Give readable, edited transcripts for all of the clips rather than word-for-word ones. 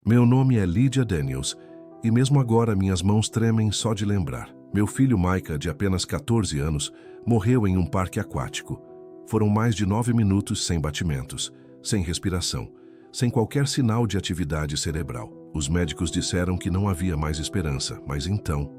Meu nome é Lydia Daniels, e mesmo agora minhas mãos tremem só de lembrar. Meu filho Micah, de apenas 14 anos, morreu em um parque aquático. Foram mais de 9 minutos sem batimentos, sem respiração, sem qualquer sinal de atividade cerebral. Os médicos disseram que não havia mais esperança, mas então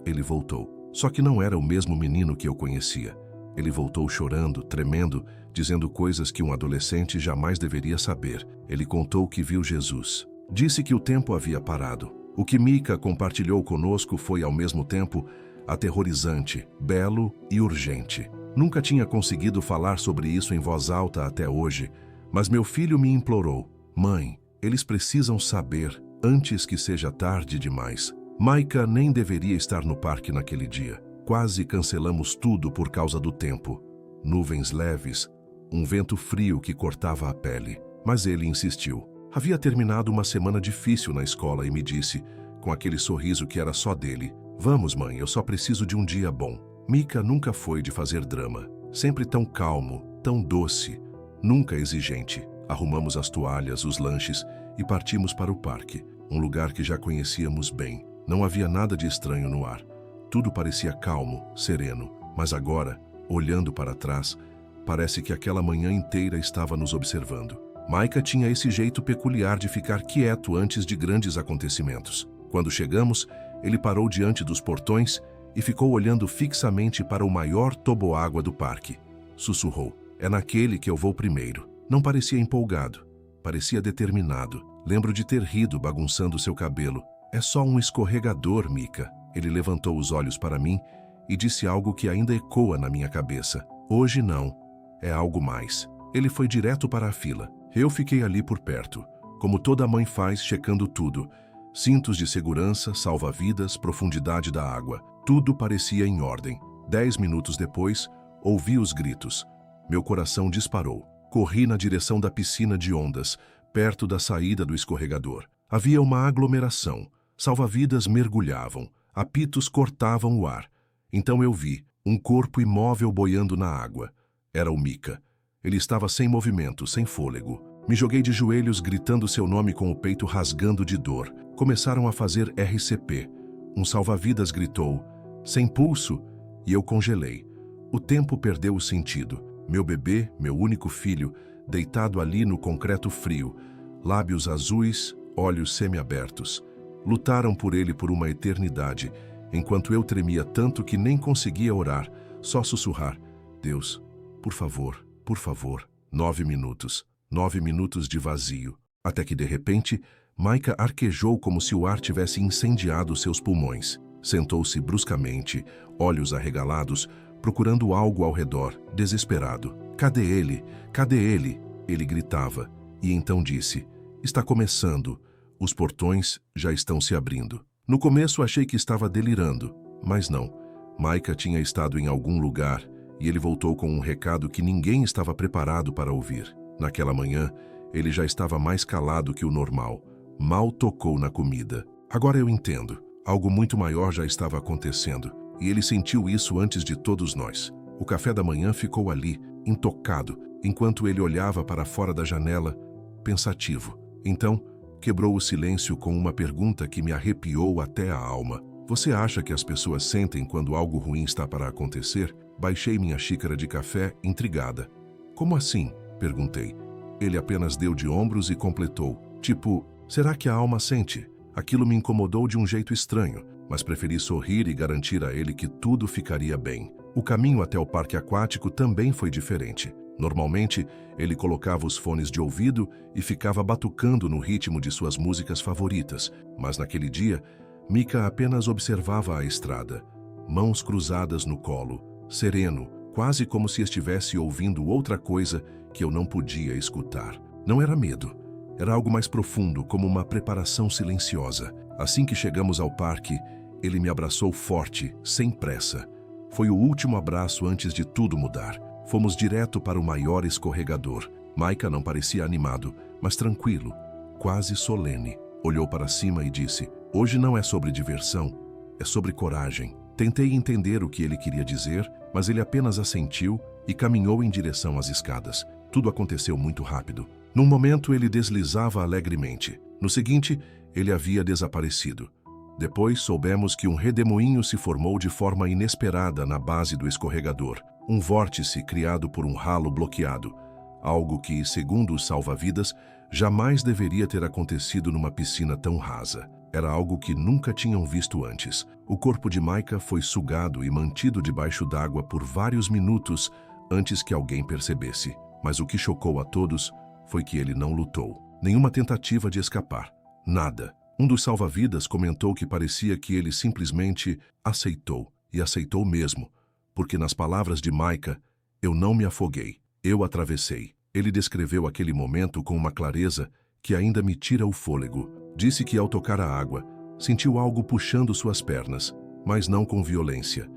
ele voltou. Só que não era o mesmo menino que eu conhecia. Ele voltou chorando, tremendo, dizendo coisas que um adolescente jamais deveria saber. Ele contou que viu Jesus. Disse que o tempo havia parado. O que Micah compartilhou conosco foi, ao mesmo tempo, aterrorizante, belo e urgente. Nunca tinha conseguido falar sobre isso em voz alta até hoje, mas meu filho me implorou: "Mãe, eles precisam saber antes que seja tarde demais." Micah nem deveria estar no parque naquele dia. Quase cancelamos tudo por causa do tempo. Nuvens leves, um vento frio que cortava a pele. Mas ele insistiu. Havia terminado uma semana difícil na escola e me disse, com aquele sorriso que era só dele: "Vamos, mãe, eu só preciso de um dia bom." Micah nunca foi de fazer drama. Sempre tão calmo, tão doce, nunca exigente. Arrumamos as toalhas, os lanches e partimos para o parque, um lugar que já conhecíamos bem. Não havia nada de estranho no ar. Tudo parecia calmo, sereno. Mas agora, olhando para trás, parece que aquela manhã inteira estava nos observando. Micah tinha esse jeito peculiar de ficar quieto antes de grandes acontecimentos. Quando chegamos, ele parou diante dos portões e ficou olhando fixamente para o maior toboágua do parque. Sussurrou: "É naquele que eu vou primeiro." Não parecia empolgado, parecia determinado. Lembro de ter rido bagunçando seu cabelo. "É só um escorregador, Micah." Ele levantou os olhos para mim e disse algo que ainda ecoa na minha cabeça: "Hoje não, é algo mais." Ele foi direto para a fila. Eu fiquei ali por perto, como toda mãe faz, checando tudo. Cintos de segurança, salva-vidas, profundidade da água. Tudo parecia em ordem. 10 minutos depois, ouvi os gritos. Meu coração disparou. Corri na direção da piscina de ondas, perto da saída do escorregador. Havia uma aglomeração. Salva-vidas mergulhavam. Apitos cortavam o ar. Então eu vi um corpo imóvel boiando na água. Era o Micah. Ele estava sem movimento, sem fôlego. Me joguei de joelhos, gritando seu nome com o peito rasgando de dor. Começaram a fazer RCP. Um salva-vidas gritou: "Sem pulso!" E eu congelei. O tempo perdeu o sentido. Meu bebê, meu único filho, deitado ali no concreto frio. Lábios azuis, olhos semiabertos. Lutaram por ele por uma eternidade, enquanto eu tremia tanto que nem conseguia orar, só sussurrar: "Deus, por favor, por favor." 9 minutos. 9 minutos de vazio. Até que, de repente, Micah arquejou como se o ar tivesse incendiado seus pulmões. Sentou-se bruscamente, olhos arregalados, procurando algo ao redor, desesperado. "Cadê ele? Cadê ele?" Ele gritava. E então disse: "Está começando. Os portões já estão se abrindo." No começo achei que estava delirando, mas não. Micah tinha estado em algum lugar e ele voltou com um recado que ninguém estava preparado para ouvir. Naquela manhã, ele já estava mais calado que o normal. Mal tocou na comida. Agora eu entendo. Algo muito maior já estava acontecendo, e ele sentiu isso antes de todos nós. O café da manhã ficou ali, intocado, enquanto ele olhava para fora da janela, pensativo. Então, quebrou o silêncio com uma pergunta que me arrepiou até a alma. "Você acha que as pessoas sentem quando algo ruim está para acontecer?" Baixei minha xícara de café, intrigada. "Como assim?" perguntei. Ele apenas deu de ombros e completou: "Tipo, será que a alma sente?" Aquilo me incomodou de um jeito estranho, mas preferi sorrir e garantir a ele que tudo ficaria bem. O caminho até o parque aquático também foi diferente. Normalmente, ele colocava os fones de ouvido e ficava batucando no ritmo de suas músicas favoritas, mas naquele dia, Micah apenas observava a estrada, mãos cruzadas no colo, sereno, quase como se estivesse ouvindo outra coisa que eu não podia escutar. Não era medo. Era algo mais profundo, como uma preparação silenciosa. Assim que chegamos ao parque, ele me abraçou forte, sem pressa. Foi o último abraço antes de tudo mudar. Fomos direto para o maior escorregador. Micah não parecia animado, mas tranquilo, quase solene. Olhou para cima e disse: "Hoje não é sobre diversão, é sobre coragem." Tentei entender o que ele queria dizer, mas ele apenas assentiu e caminhou em direção às escadas. Tudo aconteceu muito rápido. Num momento, ele deslizava alegremente. No seguinte, ele havia desaparecido. Depois soubemos que um redemoinho se formou de forma inesperada na base do escorregador, um vórtice criado por um ralo bloqueado, algo que, segundo os salva-vidas, jamais deveria ter acontecido numa piscina tão rasa. Era algo que nunca tinham visto antes. O corpo de Micah foi sugado e mantido debaixo d'água por vários minutos antes que alguém percebesse. Mas o que chocou a todos foi que ele não lutou. Nenhuma tentativa de escapar. Nada. Um dos salva-vidas comentou que parecia que ele simplesmente aceitou, e aceitou mesmo, porque nas palavras de Micah, eu não me afoguei, eu atravessei. Ele descreveu aquele momento com uma clareza que ainda me tira o fôlego. Disse que ao tocar a água, sentiu algo puxando suas pernas, mas não com violência.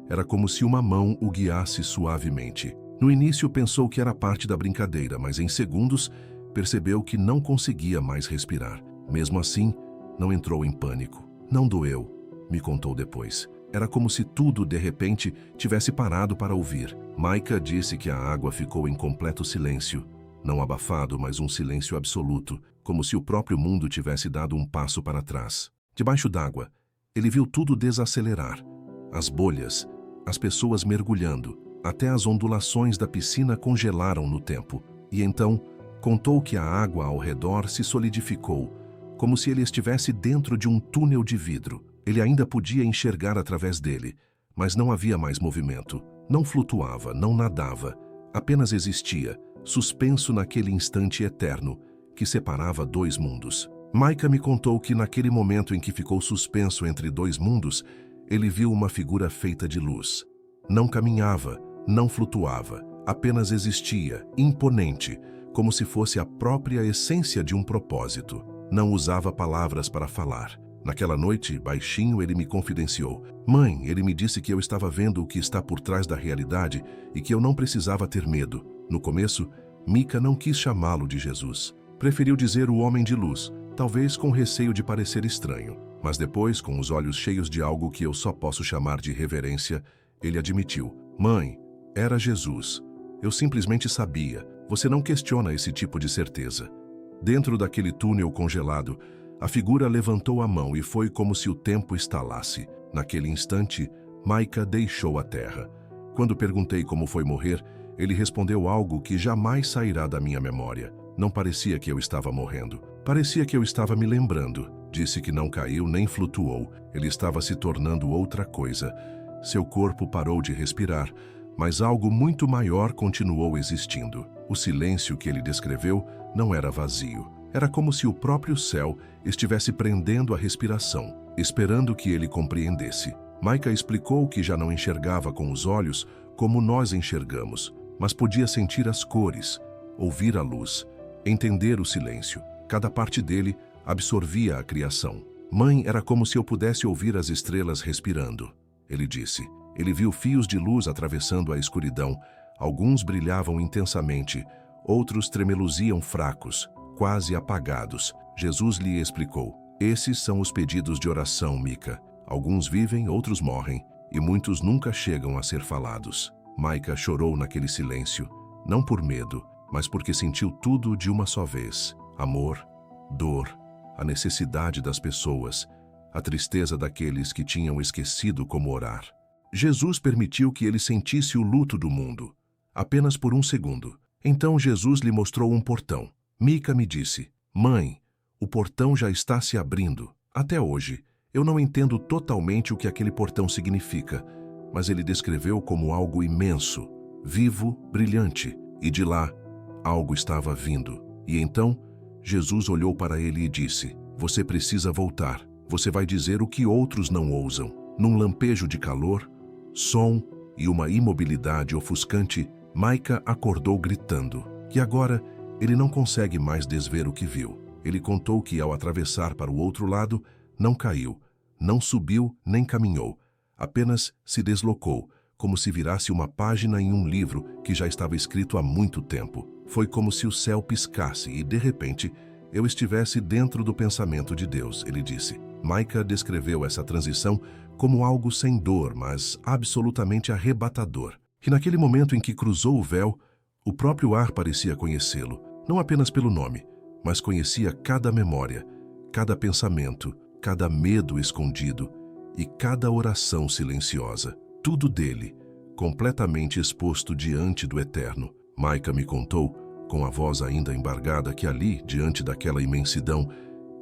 Era como se uma mão o guiasse suavemente. No início pensou que era parte da brincadeira, mas em segundos percebeu que não conseguia mais respirar. Mesmo assim, não entrou em pânico. Não doeu, me contou depois. Era como se tudo, de repente, tivesse parado para ouvir. Micah disse que a água ficou em completo silêncio. Não abafado, mas um silêncio absoluto, como se o próprio mundo tivesse dado um passo para trás. Debaixo d'água, ele viu tudo desacelerar. As bolhas, as pessoas mergulhando, até as ondulações da piscina congelaram no tempo. E então, contou que a água ao redor se solidificou, como se ele estivesse dentro de um túnel de vidro. Ele ainda podia enxergar através dele, mas não havia mais movimento. Não flutuava, não nadava, apenas existia, suspenso naquele instante eterno que separava dois mundos. Micah me contou que naquele momento em que ficou suspenso entre dois mundos, ele viu uma figura feita de luz. Não caminhava, não flutuava, apenas existia, imponente, como se fosse a própria essência de um propósito. Não usava palavras para falar. Naquela noite, baixinho, ele me confidenciou. Mãe, ele me disse que eu estava vendo o que está por trás da realidade e que eu não precisava ter medo. No começo, Micah não quis chamá-lo de Jesus. Preferiu dizer o homem de luz, talvez com receio de parecer estranho. Mas depois, com os olhos cheios de algo que eu só posso chamar de reverência, ele admitiu. Mãe, era Jesus. Eu simplesmente sabia. Você não questiona esse tipo de certeza. Dentro daquele túnel congelado, a figura levantou a mão e foi como se o tempo estalasse. Naquele instante, Micah deixou a terra. Quando perguntei como foi morrer, ele respondeu algo que jamais sairá da minha memória. Não parecia que eu estava morrendo. Parecia que eu estava me lembrando. Disse que não caiu nem flutuou. Ele estava se tornando outra coisa. Seu corpo parou de respirar, mas algo muito maior continuou existindo. O silêncio que ele descreveu não era vazio. Era como se o próprio céu estivesse prendendo a respiração, esperando que ele compreendesse. Micah explicou que já não enxergava com os olhos como nós enxergamos, mas podia sentir as cores, ouvir a luz, entender o silêncio. Cada parte dele absorvia a criação. Mãe, era como se eu pudesse ouvir as estrelas respirando. Ele disse. Ele viu fios de luz atravessando a escuridão. Alguns brilhavam intensamente, outros tremeluziam fracos, quase apagados. Jesus lhe explicou. Esses são os pedidos de oração, Micah. Alguns vivem, outros morrem, e muitos nunca chegam a ser falados. Micah chorou naquele silêncio, não por medo, mas porque sentiu tudo de uma só vez. Amor, dor, a necessidade das pessoas, a tristeza daqueles que tinham esquecido como orar. Jesus permitiu que ele sentisse o luto do mundo, apenas por um segundo. Então Jesus lhe mostrou um portão. Micah me disse, mãe, o portão já está se abrindo. Até hoje, eu não entendo totalmente o que aquele portão significa, mas ele descreveu como algo imenso, vivo, brilhante, e de lá, algo estava vindo. E então, Jesus olhou para ele e disse, você precisa voltar. Você vai dizer o que outros não ousam. Num lampejo de calor, som e uma imobilidade ofuscante, Micah acordou gritando. E agora, ele não consegue mais desver o que viu. Ele contou que ao atravessar para o outro lado, não caiu, não subiu nem caminhou. Apenas se deslocou, como se virasse uma página em um livro que já estava escrito há muito tempo. Foi como se o céu piscasse e, de repente, eu estivesse dentro do pensamento de Deus, ele disse. Micah descreveu essa transição como algo sem dor, mas absolutamente arrebatador. E naquele momento em que cruzou o véu, o próprio ar parecia conhecê-lo, não apenas pelo nome, mas conhecia cada memória, cada pensamento, cada medo escondido e cada oração silenciosa. Tudo dele, completamente exposto diante do Eterno. Maica me contou, com a voz ainda embargada, que ali, diante daquela imensidão,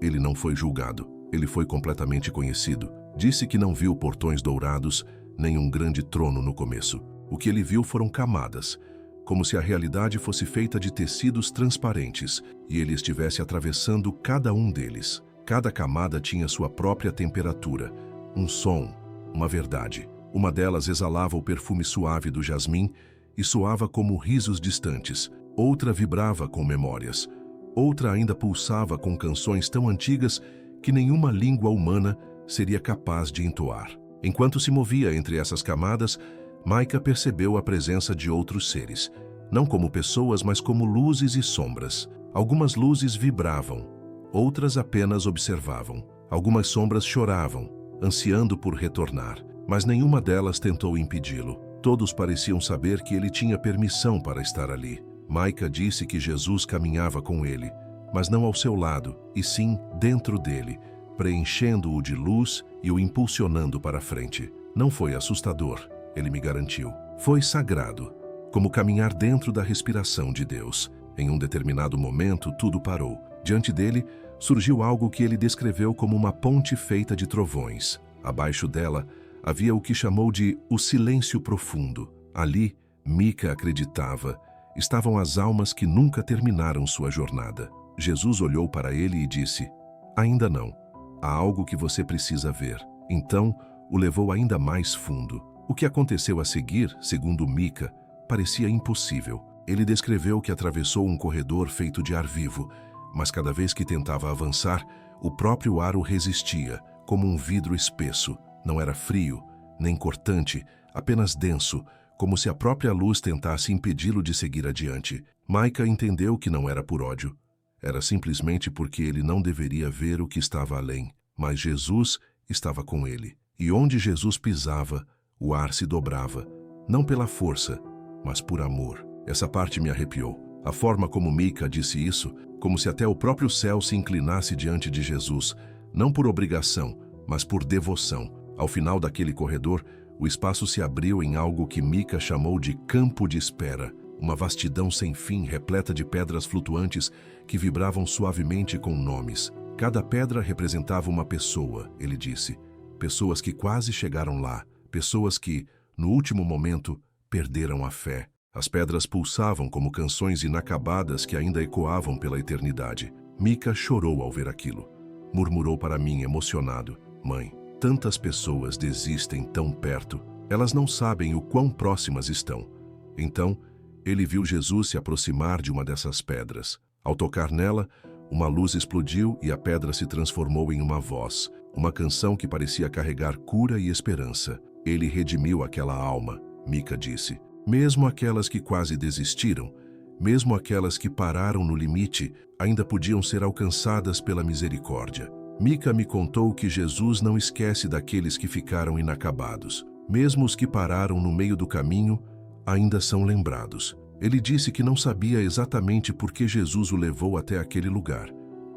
ele não foi julgado. Ele foi completamente conhecido. Disse que não viu portões dourados, nem um grande trono no começo. O que ele viu foram camadas, como se a realidade fosse feita de tecidos transparentes e ele estivesse atravessando cada um deles. Cada camada tinha sua própria temperatura, um som, uma verdade. Uma delas exalava o perfume suave do jasmim e soava como risos distantes. Outra vibrava com memórias. Outra ainda pulsava com canções tão antigas que nenhuma língua humana seria capaz de entoar. Enquanto se movia entre essas camadas, Maica percebeu a presença de outros seres, não como pessoas, mas como luzes e sombras. Algumas luzes vibravam, outras apenas observavam. Algumas sombras choravam, ansiando por retornar, mas nenhuma delas tentou impedi-lo. Todos pareciam saber que ele tinha permissão para estar ali. Maica disse que Jesus caminhava com ele, mas não ao seu lado, e sim dentro dele, preenchendo-o de luz e o impulsionando para frente. Não foi assustador, ele me garantiu. Foi sagrado, como caminhar dentro da respiração de Deus. Em um determinado momento, tudo parou. Diante dele, surgiu algo que ele descreveu como uma ponte feita de trovões. Abaixo dela, havia o que chamou de o silêncio profundo. Ali, Mika acreditava, estavam as almas que nunca terminaram sua jornada. Jesus olhou para ele e disse: "Ainda não. Há algo que você precisa ver." Então, o levou ainda mais fundo. O que aconteceu a seguir, segundo Mika, parecia impossível. Ele descreveu que atravessou um corredor feito de ar vivo, mas cada vez que tentava avançar, o próprio ar o resistia, como um vidro espesso. Não era frio, nem cortante, apenas denso, como se a própria luz tentasse impedi-lo de seguir adiante. Maica entendeu que não era por ódio. Era simplesmente porque ele não deveria ver o que estava além. Mas Jesus estava com ele. E onde Jesus pisava, o ar se dobrava, não pela força, mas por amor. Essa parte me arrepiou. A forma como Mika disse isso, como se até o próprio céu se inclinasse diante de Jesus, não por obrigação, mas por devoção. Ao final daquele corredor, o espaço se abriu em algo que Mika chamou de campo de espera, uma vastidão sem fim repleta de pedras flutuantes que vibravam suavemente com nomes. Cada pedra representava uma pessoa, ele disse. Pessoas que quase chegaram lá, pessoas que, no último momento, perderam a fé. As pedras pulsavam como canções inacabadas que ainda ecoavam pela eternidade. Mika chorou ao ver aquilo. Murmurou para mim, emocionado: "Mãe, tantas pessoas desistem tão perto. Elas não sabem o quão próximas estão." Então, ele viu Jesus se aproximar de uma dessas pedras. Ao tocar nela, uma luz explodiu e a pedra se transformou em uma voz, uma canção que parecia carregar cura e esperança. Ele redimiu aquela alma, Mika disse. Mesmo aquelas que quase desistiram, mesmo aquelas que pararam no limite, ainda podiam ser alcançadas pela misericórdia. Mika me contou que Jesus não esquece daqueles que ficaram inacabados. Mesmo os que pararam no meio do caminho, ainda são lembrados. Ele disse que não sabia exatamente por que Jesus o levou até aquele lugar,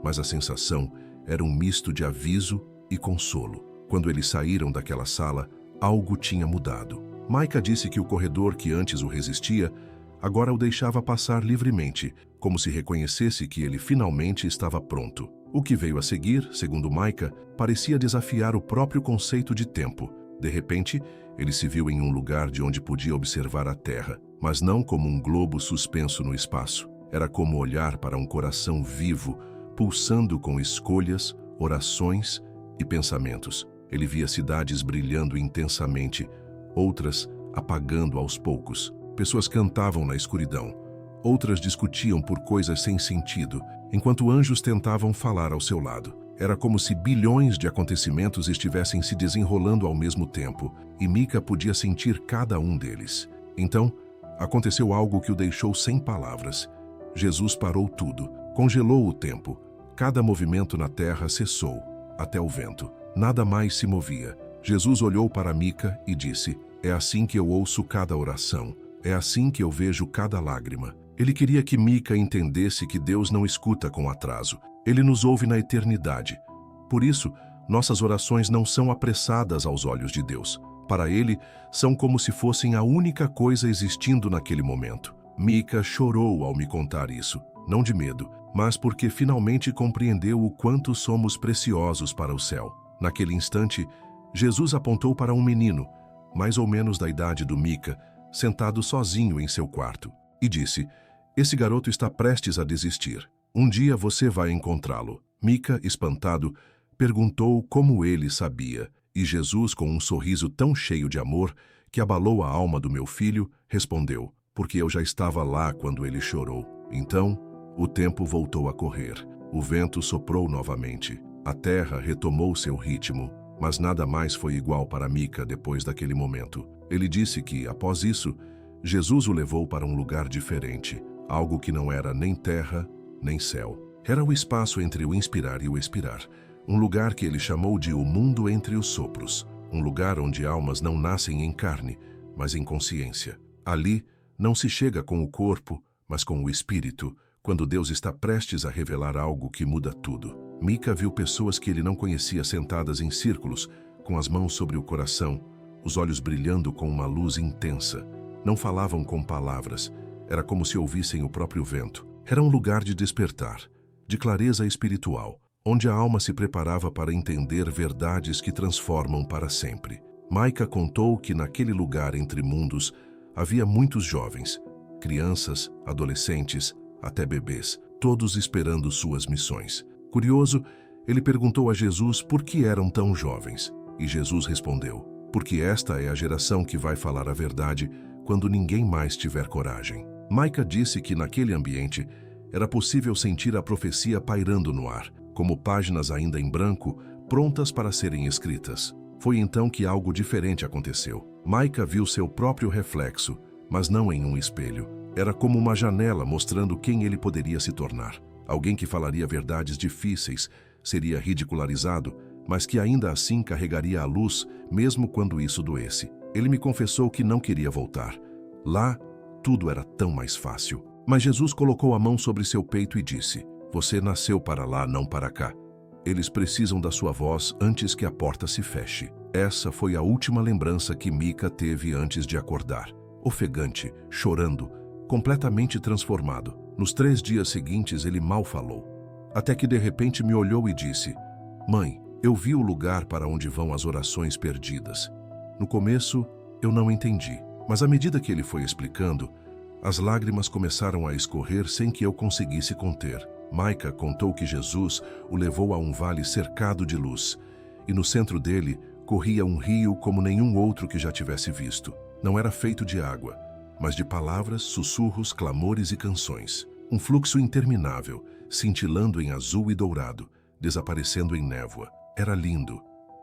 mas a sensação era um misto de aviso e consolo. Quando eles saíram daquela sala, algo tinha mudado. Maica disse que o corredor que antes o resistia, agora o deixava passar livremente, como se reconhecesse que ele finalmente estava pronto. O que veio a seguir, segundo Maica, parecia desafiar o próprio conceito de tempo. De repente, ele se viu em um lugar de onde podia observar a terra, mas não como um globo suspenso no espaço. Era como olhar para um coração vivo, pulsando com escolhas, orações e pensamentos. Ele via cidades brilhando intensamente, outras apagando aos poucos. Pessoas cantavam na escuridão, outras discutiam por coisas sem sentido, enquanto anjos tentavam falar ao seu lado. Era como se bilhões de acontecimentos estivessem se desenrolando ao mesmo tempo, e Mika podia sentir cada um deles. Então, aconteceu algo que o deixou sem palavras. Jesus parou tudo, congelou o tempo. Cada movimento na terra cessou, até o vento. Nada mais se movia. Jesus olhou para Mika e disse: "É assim que eu ouço cada oração. É assim que eu vejo cada lágrima." Ele queria que Mika entendesse que Deus não escuta com atraso. Ele nos ouve na eternidade. Por isso, nossas orações não são apressadas aos olhos de Deus. Para Ele, são como se fossem a única coisa existindo naquele momento. Mica chorou ao me contar isso, não de medo, mas porque finalmente compreendeu o quanto somos preciosos para o céu. Naquele instante, Jesus apontou para um menino, mais ou menos da idade do Mica, sentado sozinho em seu quarto, e disse: "Esse garoto está prestes a desistir. Um dia você vai encontrá-lo." Mica, espantado, perguntou como ele sabia, e Jesus, com um sorriso tão cheio de amor que abalou a alma do meu filho, respondeu: "Porque eu já estava lá quando ele chorou." Então, o tempo voltou a correr. O vento soprou novamente. A terra retomou seu ritmo, mas nada mais foi igual para Mica depois daquele momento. Ele disse que, após isso, Jesus o levou para um lugar diferente, algo que não era nem terra, nem céu. Era o espaço entre o inspirar e o expirar, um lugar que ele chamou de o mundo entre os sopros, um lugar onde almas não nascem em carne, mas em consciência. Ali, não se chega com o corpo, mas com o espírito, quando Deus está prestes a revelar algo que muda tudo. Mica viu pessoas que ele não conhecia sentadas em círculos, com as mãos sobre o coração, os olhos brilhando com uma luz intensa. Não falavam com palavras, era como se ouvissem o próprio vento. Era um lugar de despertar, de clareza espiritual, onde a alma se preparava para entender verdades que transformam para sempre. Mica contou que naquele lugar entre mundos havia muitos jovens, crianças, adolescentes, até bebês, todos esperando suas missões. Curioso, ele perguntou a Jesus por que eram tão jovens, e Jesus respondeu: "Porque esta é a geração que vai falar a verdade quando ninguém mais tiver coragem." Mica disse que naquele ambiente era possível sentir a profecia pairando no ar, como páginas ainda em branco, prontas para serem escritas. Foi então que algo diferente aconteceu. Mica viu seu próprio reflexo, mas não em um espelho. Era como uma janela mostrando quem ele poderia se tornar. Alguém que falaria verdades difíceis, seria ridicularizado, mas que ainda assim carregaria a luz, mesmo quando isso doesse. Ele me confessou que não queria voltar. Lá, tudo era tão mais fácil. Mas Jesus colocou a mão sobre seu peito e disse: "Você nasceu para lá, não para cá. Eles precisam da sua voz antes que a porta se feche." Essa foi a última lembrança que Mica teve antes de acordar. Ofegante, chorando, completamente transformado. Nos 3 dias seguintes ele mal falou. Até que de repente me olhou e disse: "Mãe, eu vi o lugar para onde vão as orações perdidas." No começo, eu não entendi, mas à medida que ele foi explicando, as lágrimas começaram a escorrer sem que eu conseguisse conter. Mica contou que Jesus o levou a um vale cercado de luz, e no centro dele corria um rio como nenhum outro que já tivesse visto. Não era feito de água, mas de palavras, sussurros, clamores e canções. Um fluxo interminável, cintilando em azul e dourado, desaparecendo em névoa. Era lindo,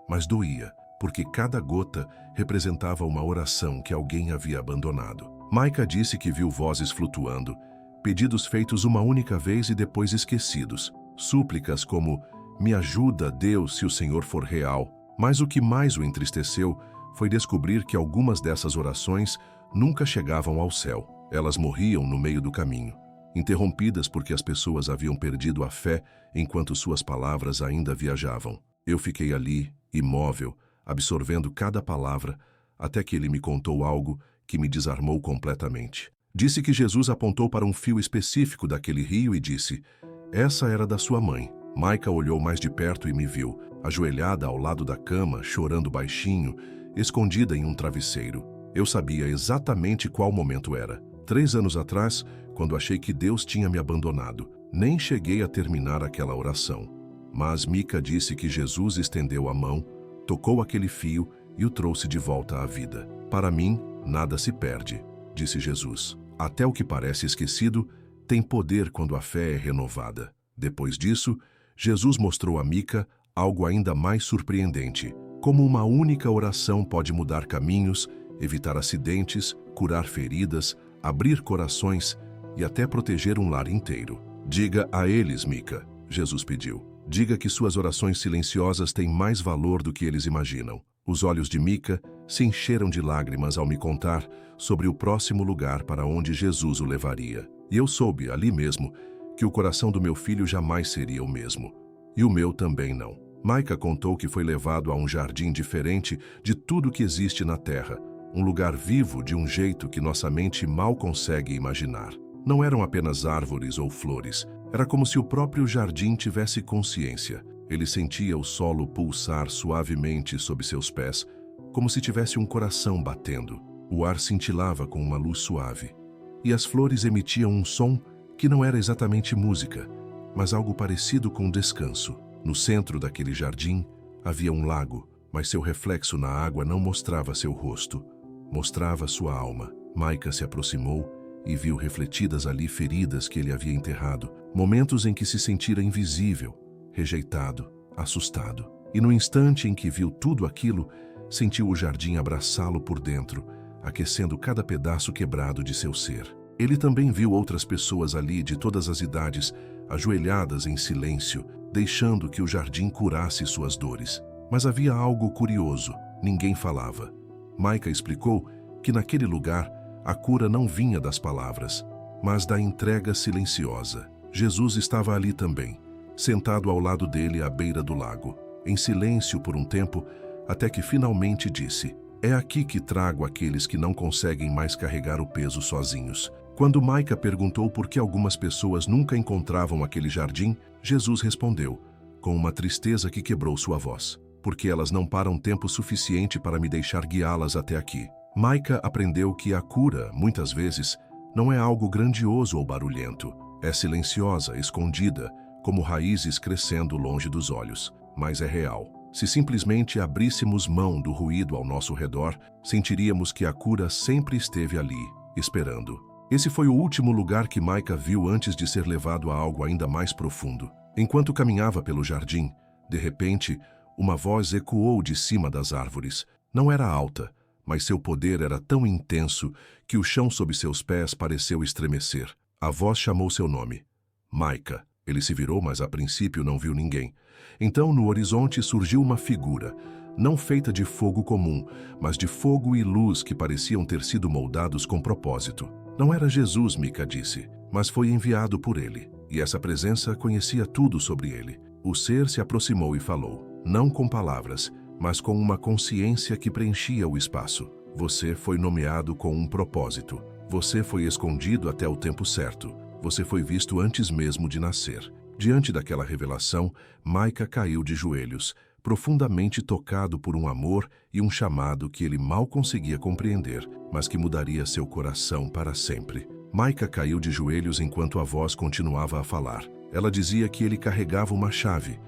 mas doía, porque cada gota representava uma oração que alguém havia abandonado. Mica disse que viu vozes flutuando, pedidos feitos uma única vez e depois esquecidos. Súplicas como: "Me ajuda, Deus, se o Senhor for real." Mas o que mais o entristeceu foi descobrir que algumas dessas orações nunca chegavam ao céu. Elas morriam no meio do caminho, interrompidas porque as pessoas haviam perdido a fé enquanto suas palavras ainda viajavam. Eu fiquei ali, imóvel, absorvendo cada palavra, até que ele me contou algo que me desarmou completamente. Disse que Jesus apontou para um fio específico daquele rio e disse: "Essa era da sua mãe." Mica olhou mais de perto e me viu, ajoelhada ao lado da cama, chorando baixinho, escondida em um travesseiro. Eu sabia exatamente qual momento era. 3 anos atrás, quando achei que Deus tinha me abandonado. Nem cheguei a terminar aquela oração. Mas Mica disse que Jesus estendeu a mão, tocou aquele fio e o trouxe de volta à vida. "Para mim, nada se perde", disse Jesus. "Até o que parece esquecido tem poder quando a fé é renovada." Depois disso, Jesus mostrou a Mica algo ainda mais surpreendente: como uma única oração pode mudar caminhos, evitar acidentes, curar feridas, abrir corações e até proteger um lar inteiro. "Diga a eles, Mica", Jesus pediu. "Diga que suas orações silenciosas têm mais valor do que eles imaginam." Os olhos de Mica se encheram de lágrimas ao me contar sobre o próximo lugar para onde Jesus o levaria. E eu soube, ali mesmo, que o coração do meu filho jamais seria o mesmo. E o meu também não. Micah contou que foi levado a um jardim diferente de tudo que existe na Terra, um lugar vivo de um jeito que nossa mente mal consegue imaginar. Não eram apenas árvores ou flores, era como se o próprio jardim tivesse consciência. Ele sentia o solo pulsar suavemente sob seus pés, como se tivesse um coração batendo. O ar cintilava com uma luz suave, e as flores emitiam um som que não era exatamente música, mas algo parecido com descanso. No centro daquele jardim havia um lago, mas seu reflexo na água não mostrava seu rosto, mostrava sua alma. Micah se aproximou e viu refletidas ali feridas que ele havia enterrado, momentos em que se sentira invisível, rejeitado, assustado. E no instante em que viu tudo aquilo, sentiu o jardim abraçá-lo por dentro, aquecendo cada pedaço quebrado de seu ser. Ele também viu outras pessoas ali de todas as idades, ajoelhadas em silêncio, deixando que o jardim curasse suas dores. Mas havia algo curioso, ninguém falava. Micah explicou que naquele lugar a cura não vinha das palavras, mas da entrega silenciosa. Jesus estava ali também, sentado ao lado dele à beira do lago, em silêncio por um tempo, até que finalmente disse: "É aqui que trago aqueles que não conseguem mais carregar o peso sozinhos." Quando Micah perguntou por que algumas pessoas nunca encontravam aquele jardim, Jesus respondeu, com uma tristeza que quebrou sua voz: "Porque elas não param tempo suficiente para me deixar guiá-las até aqui." Micah aprendeu que a cura, muitas vezes, não é algo grandioso ou barulhento. É silenciosa, escondida, como raízes crescendo longe dos olhos, mas é real. Se simplesmente abríssemos mão do ruído ao nosso redor, sentiríamos que a cura sempre esteve ali, esperando. Esse foi o último lugar que Micah viu antes de ser levado a algo ainda mais profundo. Enquanto caminhava pelo jardim, de repente, uma voz ecoou de cima das árvores. Não era alta, mas seu poder era tão intenso que o chão sob seus pés pareceu estremecer. A voz chamou seu nome: Micah. Ele se virou, mas a princípio não viu ninguém. Então, no horizonte surgiu uma figura, não feita de fogo comum, mas de fogo e luz que pareciam ter sido moldados com propósito. Não era Jesus, Micah disse, mas foi enviado por ele, e essa presença conhecia tudo sobre ele. O ser se aproximou e falou, não com palavras, mas com uma consciência que preenchia o espaço. Você foi nomeado com um propósito. Você foi escondido até o tempo certo. Você foi visto antes mesmo de nascer. Diante daquela revelação, Micah caiu de joelhos, profundamente tocado por um amor e um chamado que ele mal conseguia compreender, mas que mudaria seu coração para sempre. Micah caiu de joelhos enquanto a voz continuava a falar. Ela dizia que ele carregava uma chave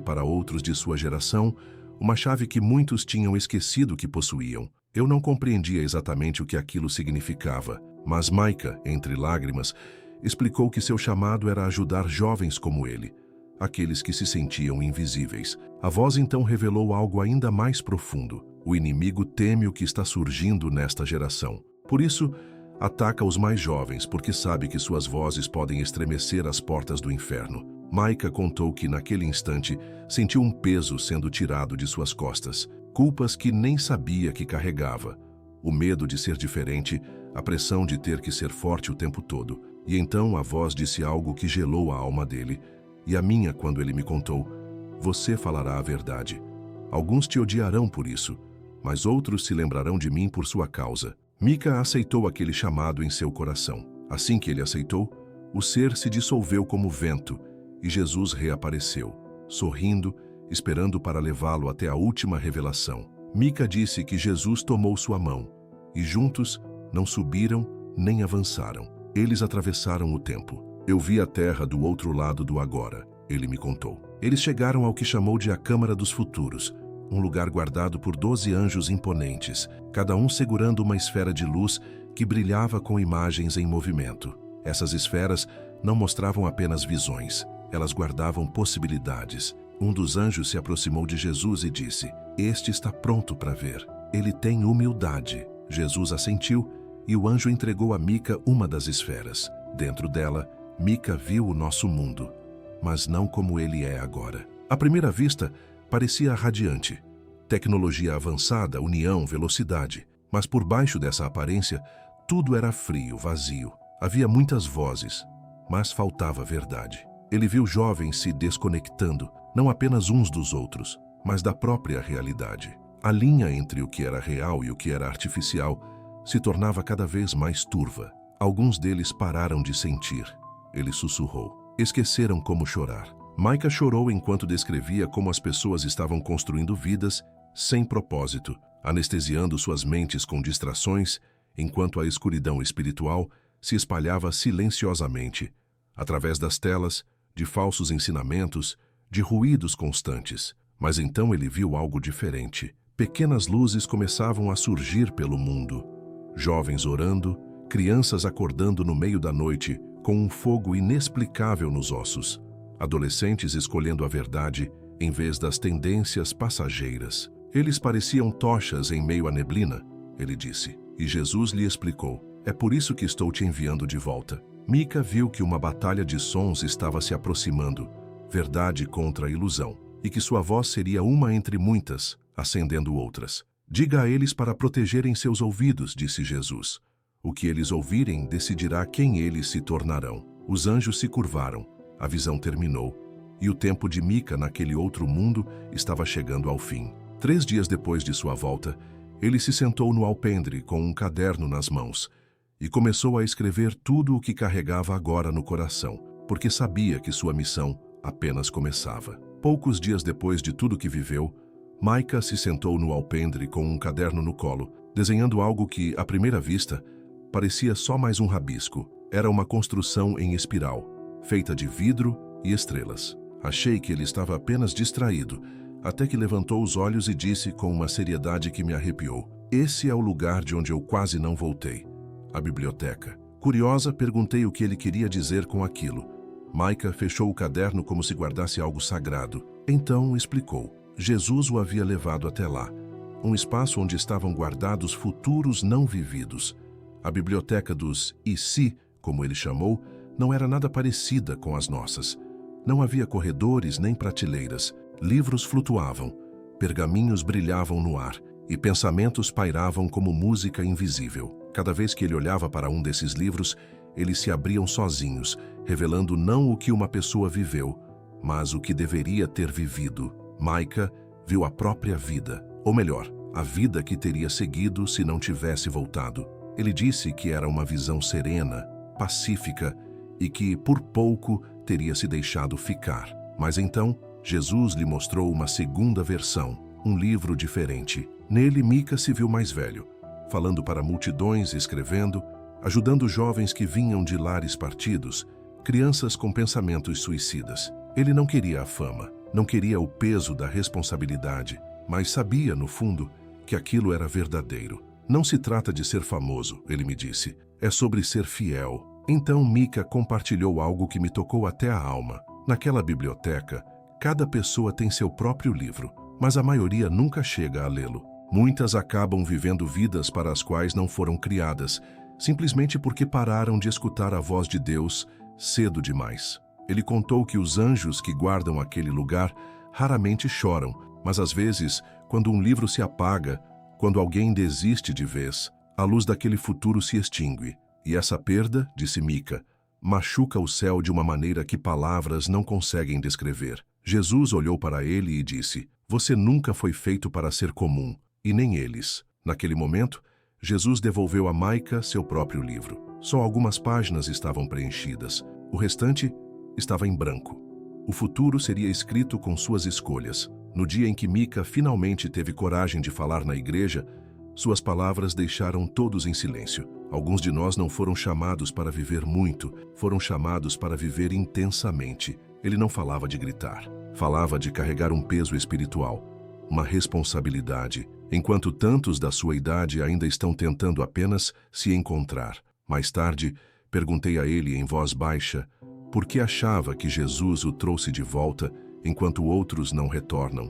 para outros de sua geração, uma chave que muitos tinham esquecido que possuíam. Eu não compreendia exatamente o que aquilo significava, mas Micah, entre lágrimas, explicou que seu chamado era ajudar jovens como ele, aqueles que se sentiam invisíveis. A voz então revelou algo ainda mais profundo. O inimigo teme o que está surgindo nesta geração. Por isso, ataca os mais jovens, porque sabe que suas vozes podem estremecer as portas do inferno. Micah contou que, naquele instante, sentiu um peso sendo tirado de suas costas, culpas que nem sabia que carregava, o medo de ser diferente, a pressão de ter que ser forte o tempo todo. E então a voz disse algo que gelou a alma dele, e a minha quando ele me contou, você falará a verdade. Alguns te odiarão por isso, mas outros se lembrarão de mim por sua causa. Micah aceitou aquele chamado em seu coração. Assim que ele aceitou, o ser se dissolveu como vento, e Jesus reapareceu, sorrindo, esperando para levá-lo até a última revelação. Micah disse que Jesus tomou sua mão, e juntos não subiram nem avançaram. Eles atravessaram o tempo. Eu vi a terra do outro lado do agora, ele me contou. Eles chegaram ao que chamou de a Câmara dos Futuros, um lugar guardado por 12 anjos imponentes, cada um segurando uma esfera de luz que brilhava com imagens em movimento. Essas esferas não mostravam apenas visões, elas guardavam possibilidades. Um dos anjos se aproximou de Jesus e disse, este está pronto para ver. Ele tem humildade. Jesus assentiu e o anjo entregou a Micah uma das esferas. Dentro dela, Micah viu o nosso mundo, mas não como ele é agora. À primeira vista, parecia radiante. Tecnologia avançada, união, velocidade. Mas por baixo dessa aparência, tudo era frio, vazio. Havia muitas vozes, mas faltava verdade. Ele viu jovens se desconectando, não apenas uns dos outros, mas da própria realidade. A linha entre o que era real e o que era artificial se tornava cada vez mais turva. Alguns deles pararam de sentir. Ele sussurrou. Esqueceram como chorar. Micah chorou enquanto descrevia como as pessoas estavam construindo vidas sem propósito, anestesiando suas mentes com distrações, enquanto a escuridão espiritual se espalhava silenciosamente, através das telas, de falsos ensinamentos, de ruídos constantes. Mas então ele viu algo diferente. Pequenas luzes começavam a surgir pelo mundo. Jovens orando, crianças acordando no meio da noite, com um fogo inexplicável nos ossos. Adolescentes escolhendo a verdade em vez das tendências passageiras. Eles pareciam tochas em meio à neblina, ele disse. E Jesus lhe explicou: é por isso que estou te enviando de volta. Micah viu que uma batalha de sons estava se aproximando, verdade contra a ilusão, e que sua voz seria uma entre muitas, acendendo outras. Diga a eles para protegerem seus ouvidos, disse Jesus. O que eles ouvirem decidirá quem eles se tornarão. Os anjos se curvaram, a visão terminou, e o tempo de Micah naquele outro mundo estava chegando ao fim. 3 dias depois de sua volta, ele se sentou no alpendre com um caderno nas mãos e começou a escrever tudo o que carregava agora no coração, porque sabia que sua missão apenas começava. Poucos dias depois de tudo que viveu, Micah se sentou no alpendre com um caderno no colo, desenhando algo que, à primeira vista, parecia só mais um rabisco. Era uma construção em espiral, feita de vidro e estrelas. Achei que ele estava apenas distraído, até que levantou os olhos e disse com uma seriedade que me arrepiou: esse é o lugar de onde eu quase não voltei. A biblioteca. Curiosa, perguntei o que ele queria dizer com aquilo. Micah fechou o caderno como se guardasse algo sagrado. Então explicou. Jesus o havia levado até lá, um espaço onde estavam guardados futuros não vividos. A biblioteca dos "e se", como ele chamou, não era nada parecida com as nossas. Não havia corredores nem prateleiras. Livros flutuavam, pergaminhos brilhavam no ar e pensamentos pairavam como música invisível. Cada vez que ele olhava para um desses livros, eles se abriam sozinhos, revelando não o que uma pessoa viveu, mas o que deveria ter vivido. Micah viu a própria vida, ou melhor, a vida que teria seguido se não tivesse voltado. Ele disse que era uma visão serena, pacífica e que, por pouco, teria se deixado ficar. Mas então, Jesus lhe mostrou uma segunda versão, um livro diferente. Nele, Micah se viu mais velho, falando para multidões, escrevendo, ajudando jovens que vinham de lares partidos, crianças com pensamentos suicidas. Ele não queria a fama, não queria o peso da responsabilidade, mas sabia, no fundo, que aquilo era verdadeiro. Não se trata de ser famoso, ele me disse, é sobre ser fiel. Então Micah compartilhou algo que me tocou até a alma. Naquela biblioteca, cada pessoa tem seu próprio livro, mas a maioria nunca chega a lê-lo. Muitas acabam vivendo vidas para as quais não foram criadas, simplesmente porque pararam de escutar a voz de Deus cedo demais. Ele contou que os anjos que guardam aquele lugar raramente choram, mas às vezes, quando um livro se apaga, quando alguém desiste de vez, a luz daquele futuro se extingue. E essa perda, disse Micah, machuca o céu de uma maneira que palavras não conseguem descrever. Jesus olhou para ele e disse: você nunca foi feito para ser comum, e nem eles. Naquele momento, Jesus devolveu a Micah seu próprio livro. Só algumas páginas estavam preenchidas. O restante estava em branco. O futuro seria escrito com suas escolhas. No dia em que Micah finalmente teve coragem de falar na igreja, suas palavras deixaram todos em silêncio. Alguns de nós não foram chamados para viver muito, foram chamados para viver intensamente. Ele não falava de gritar, falava de carregar um peso espiritual, uma responsabilidade, enquanto tantos da sua idade ainda estão tentando apenas se encontrar. Mais tarde, perguntei a ele em voz baixa por que achava que Jesus o trouxe de volta enquanto outros não retornam,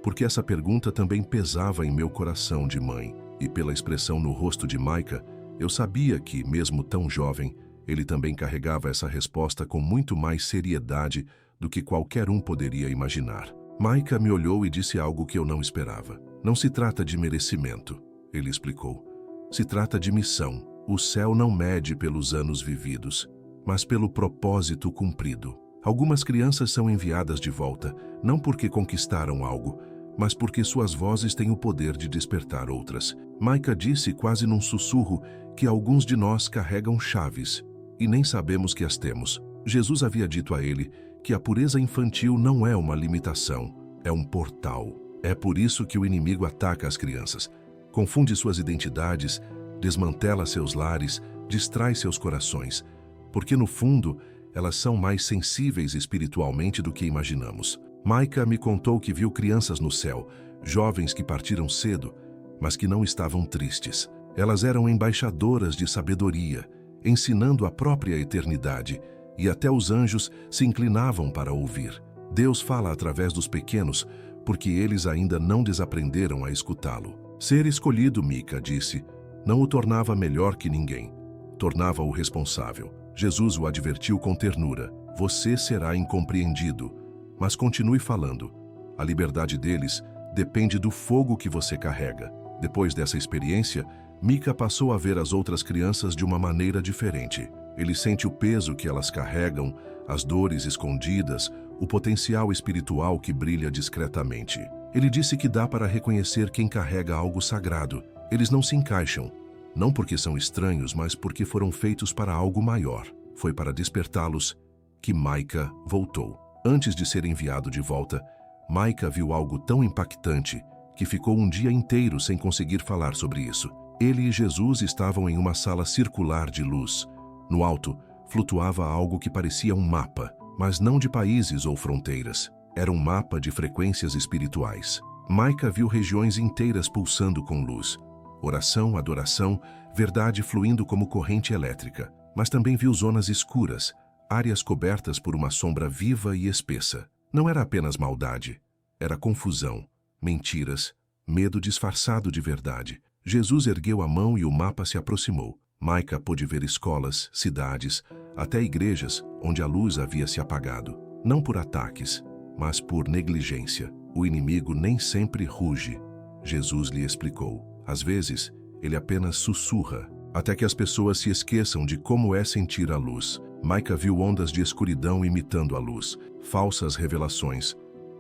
porque essa pergunta também pesava em meu coração de mãe, e pela expressão no rosto de Micah, eu sabia que, mesmo tão jovem, ele também carregava essa resposta com muito mais seriedade do que qualquer um poderia imaginar. Micah me olhou e disse algo que eu não esperava. Não se trata de merecimento, ele explicou. Se trata de missão. O céu não mede pelos anos vividos, mas pelo propósito cumprido. Algumas crianças são enviadas de volta, não porque conquistaram algo, mas porque suas vozes têm o poder de despertar outras. Micah disse quase num sussurro que alguns de nós carregam chaves e nem sabemos que as temos. Jesus havia dito a ele que a pureza infantil não é uma limitação, é um portal. É por isso que o inimigo ataca as crianças, confunde suas identidades, desmantela seus lares, distrai seus corações, porque no fundo elas são mais sensíveis espiritualmente do que imaginamos. Micah me contou que viu crianças no céu, jovens que partiram cedo, mas que não estavam tristes. Elas eram embaixadoras de sabedoria, ensinando a própria eternidade, e até os anjos se inclinavam para ouvir. Deus fala através dos pequenos, porque eles ainda não desaprenderam a escutá-lo. Ser escolhido, Micah disse, não o tornava melhor que ninguém, tornava-o responsável. Jesus o advertiu com ternura: você será incompreendido, mas continue falando. A liberdade deles depende do fogo que você carrega. Depois dessa experiência, Micah passou a ver as outras crianças de uma maneira diferente. Ele sente o peso que elas carregam, as dores escondidas, o potencial espiritual que brilha discretamente. Ele disse que dá para reconhecer quem carrega algo sagrado. Eles não se encaixam, não porque são estranhos, mas porque foram feitos para algo maior. Foi para despertá-los que Micah voltou. Antes de ser enviado de volta, Micah viu algo tão impactante que ficou um dia inteiro sem conseguir falar sobre isso. Ele e Jesus estavam em uma sala circular de luz. No alto, flutuava algo que parecia um mapa, mas não de países ou fronteiras. Era um mapa de frequências espirituais. Micah viu regiões inteiras pulsando com luz. Oração, adoração, verdade fluindo como corrente elétrica. Mas também viu zonas escuras, áreas cobertas por uma sombra viva e espessa. Não era apenas maldade, era confusão, mentiras, medo disfarçado de verdade. Jesus ergueu a mão e o mapa se aproximou. Micah pôde ver escolas, cidades, até igrejas onde a luz havia se apagado. Não por ataques, mas por negligência. O inimigo nem sempre ruge. Jesus lhe explicou. Às vezes, ele apenas sussurra, até que as pessoas se esqueçam de como é sentir a luz. Micah viu ondas de escuridão imitando a luz, falsas revelações,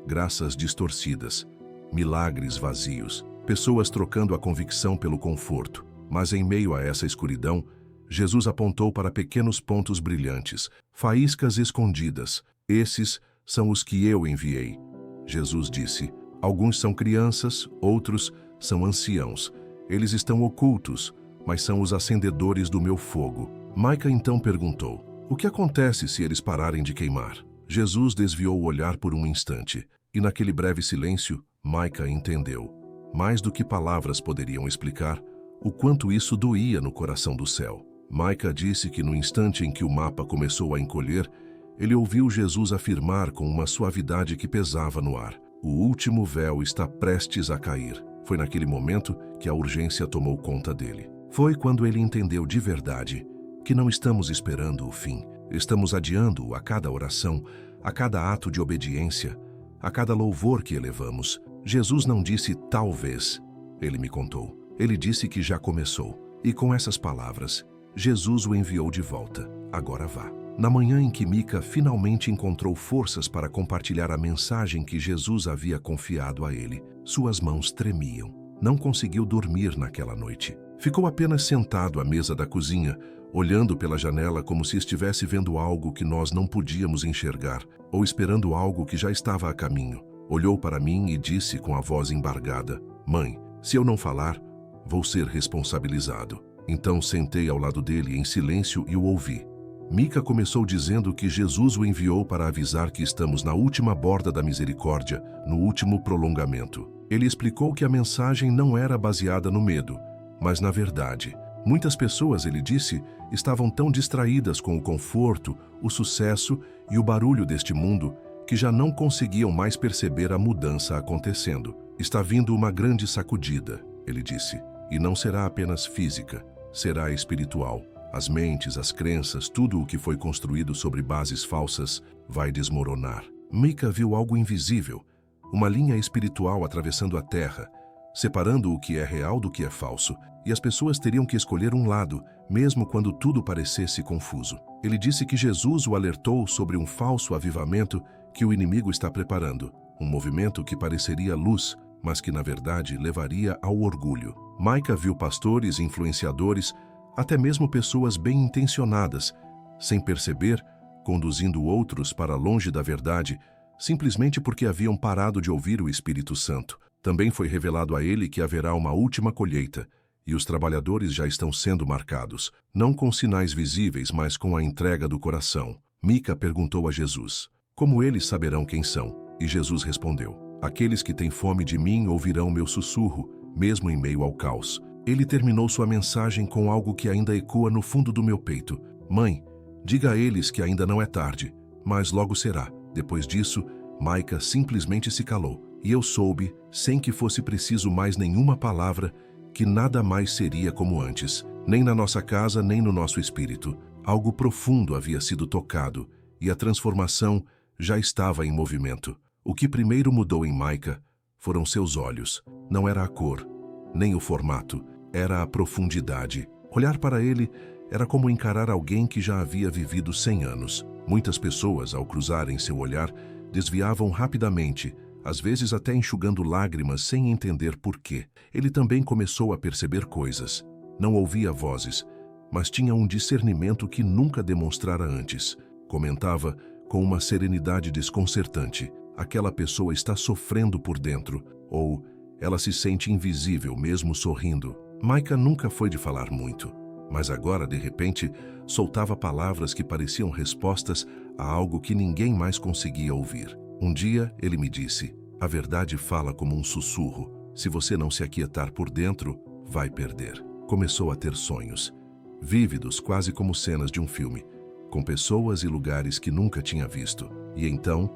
graças distorcidas, milagres vazios, pessoas trocando a convicção pelo conforto. Mas em meio a essa escuridão, Jesus apontou para pequenos pontos brilhantes, faíscas escondidas. Esses são os que eu enviei. Jesus disse, alguns são crianças, outros são anciãos. Eles estão ocultos, mas são os acendedores do meu fogo. Micah então perguntou, o que acontece se eles pararem de queimar? Jesus desviou o olhar por um instante, e naquele breve silêncio, Micah entendeu, mais do que palavras poderiam explicar, o quanto isso doía no coração do céu. Micah disse que no instante em que o mapa começou a encolher, ele ouviu Jesus afirmar com uma suavidade que pesava no ar, o último véu está prestes a cair. Foi naquele momento que a urgência tomou conta dele. Foi quando ele entendeu de verdade que não estamos esperando o fim, estamos adiando-o a cada oração, a cada ato de obediência, a cada louvor que elevamos. Jesus não disse talvez, ele me contou. Ele disse que já começou. E com essas palavras, Jesus o enviou de volta. Agora vá. Na manhã em que Micah finalmente encontrou forças para compartilhar a mensagem que Jesus havia confiado a ele, suas mãos tremiam. Não conseguiu dormir naquela noite. Ficou apenas sentado à mesa da cozinha, olhando pela janela como se estivesse vendo algo que nós não podíamos enxergar, ou esperando algo que já estava a caminho. Olhou para mim e disse com a voz embargada, mãe, se eu não falar, vou ser responsabilizado. Então sentei ao lado dele em silêncio e o ouvi. Micah começou dizendo que Jesus o enviou para avisar que estamos na última borda da misericórdia, no último prolongamento. Ele explicou que a mensagem não era baseada no medo, mas na verdade. Muitas pessoas, ele disse, estavam tão distraídas com o conforto, o sucesso e o barulho deste mundo que já não conseguiam mais perceber a mudança acontecendo. Está vindo uma grande sacudida, ele disse, e não será apenas física, será espiritual. As mentes, as crenças, tudo o que foi construído sobre bases falsas vai desmoronar. Micah viu algo invisível, uma linha espiritual atravessando a terra, separando o que é real do que é falso, e as pessoas teriam que escolher um lado, mesmo quando tudo parecesse confuso. Ele disse que Jesus o alertou sobre um falso avivamento que o inimigo está preparando, um movimento que pareceria luz, mas que na verdade levaria ao orgulho. Micah viu pastores, influenciadores, até mesmo pessoas bem intencionadas, sem perceber, conduzindo outros para longe da verdade, simplesmente porque haviam parado de ouvir o Espírito Santo. Também foi revelado a ele que haverá uma última colheita, e os trabalhadores já estão sendo marcados, não com sinais visíveis, mas com a entrega do coração. Micah perguntou a Jesus: como eles saberão quem são? E Jesus respondeu: aqueles que têm fome de mim ouvirão meu sussurro, mesmo em meio ao caos. Ele terminou sua mensagem com algo que ainda ecoa no fundo do meu peito: mãe, diga a eles que ainda não é tarde, mas logo será. Depois disso, Micah simplesmente se calou, e eu soube, sem que fosse preciso mais nenhuma palavra, que nada mais seria como antes, nem na nossa casa, nem no nosso espírito. Algo profundo havia sido tocado, e a transformação já estava em movimento. O que primeiro mudou em Micah foram seus olhos. Não era a cor, nem o formato, era a profundidade. Olhar para ele era como encarar alguém que já havia vivido 100 anos. Muitas pessoas, ao cruzarem seu olhar, desviavam rapidamente, às vezes até enxugando lágrimas sem entender por quê. Ele também começou a perceber coisas. Não ouvia vozes, mas tinha um discernimento que nunca demonstrara antes. Comentava com uma serenidade desconcertante: aquela pessoa está sofrendo por dentro, ou ela se sente invisível mesmo sorrindo. Micah nunca foi de falar muito, mas agora, de repente, soltava palavras que pareciam respostas a algo que ninguém mais conseguia ouvir. Um dia, ele me disse: a verdade fala como um sussurro. Se você não se aquietar por dentro, vai perder. Começou a ter sonhos, vívidos, quase como cenas de um filme, com pessoas e lugares que nunca tinha visto. E então,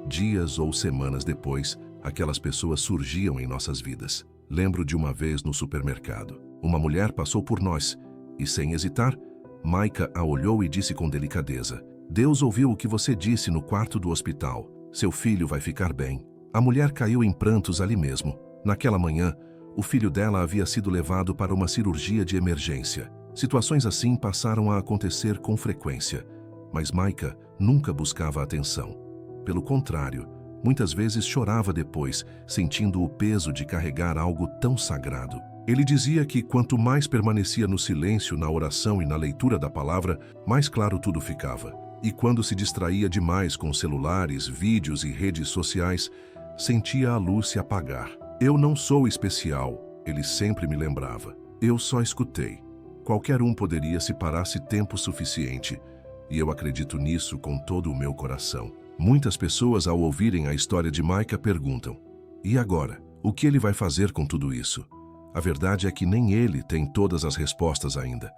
dias ou semanas depois, aquelas pessoas surgiam em nossas vidas. Lembro de uma vez no supermercado. Uma mulher passou por nós e, sem hesitar, Micah a olhou e disse com delicadeza: Deus ouviu o que você disse no quarto do hospital. Seu filho vai ficar bem. A mulher caiu em prantos ali mesmo. Naquela manhã, o filho dela havia sido levado para uma cirurgia de emergência. Situações assim passaram a acontecer com frequência, mas Micah nunca buscava atenção. Pelo contrário, muitas vezes chorava depois, sentindo o peso de carregar algo tão sagrado. Ele dizia que quanto mais permanecia no silêncio, na oração e na leitura da palavra, mais claro tudo ficava. E quando se distraía demais com celulares, vídeos e redes sociais, sentia a luz se apagar. Eu não sou especial, ele sempre me lembrava. Eu só escutei. Qualquer um poderia se parasse tempo suficiente, e eu acredito nisso com todo o meu coração. Muitas pessoas, ao ouvirem a história de Micah, perguntam: e agora? O que ele vai fazer com tudo isso? A verdade é que nem ele tem todas as respostas ainda,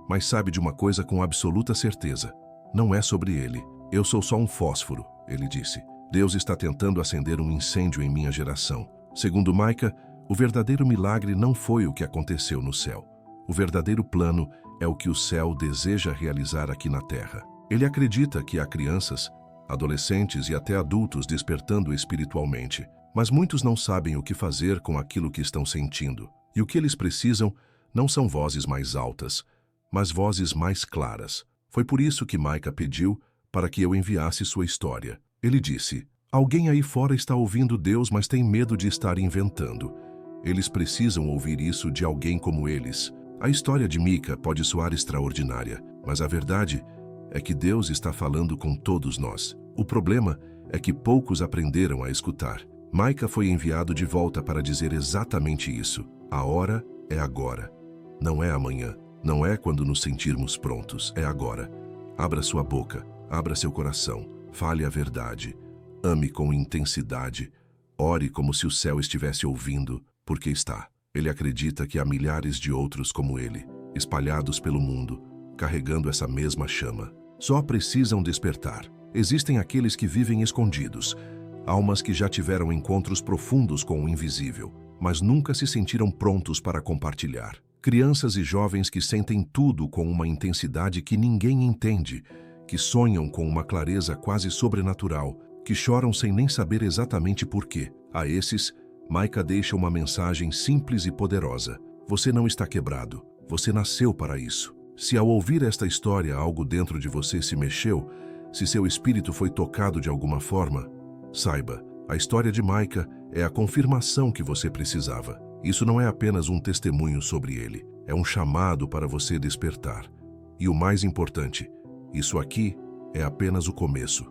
mas sabe de uma coisa com absoluta certeza: não é sobre ele. Eu sou só um fósforo, ele disse. Deus está tentando acender um incêndio em minha geração. Segundo Micah, o verdadeiro milagre não foi o que aconteceu no céu. O verdadeiro plano é o que o céu deseja realizar aqui na terra. Ele acredita que há crianças, adolescentes e até adultos despertando espiritualmente, mas muitos não sabem o que fazer com aquilo que estão sentindo. E o que eles precisam não são vozes mais altas, mas vozes mais claras. Foi por isso que Micah pediu para que eu enviasse sua história. Ele disse: alguém aí fora está ouvindo Deus, mas tem medo de estar inventando. Eles precisam ouvir isso de alguém como eles. A história de Micah pode soar extraordinária, mas a verdade é que Deus está falando com todos nós. O problema é que poucos aprenderam a escutar. Micah foi enviado de volta para dizer exatamente isso. A hora é agora. Não é amanhã. Não é quando nos sentirmos prontos. É agora. Abra sua boca. Abra seu coração. Fale a verdade. Ame com intensidade. Ore como se o céu estivesse ouvindo, porque está. Ele acredita que há milhares de outros como ele, espalhados pelo mundo, carregando essa mesma chama. Só precisam despertar. Existem aqueles que vivem escondidos, almas que já tiveram encontros profundos com o invisível, mas nunca se sentiram prontos para compartilhar. Crianças e jovens que sentem tudo com uma intensidade que ninguém entende, que sonham com uma clareza quase sobrenatural, que choram sem nem saber exatamente por quê. A esses, Micah deixa uma mensagem simples e poderosa. Você não está quebrado. Você nasceu para isso. Se ao ouvir esta história algo dentro de você se mexeu, se seu espírito foi tocado de alguma forma, saiba, a história de Micah é a confirmação que você precisava. Isso não é apenas um testemunho sobre ele, é um chamado para você despertar. E o mais importante, isso aqui é apenas o começo.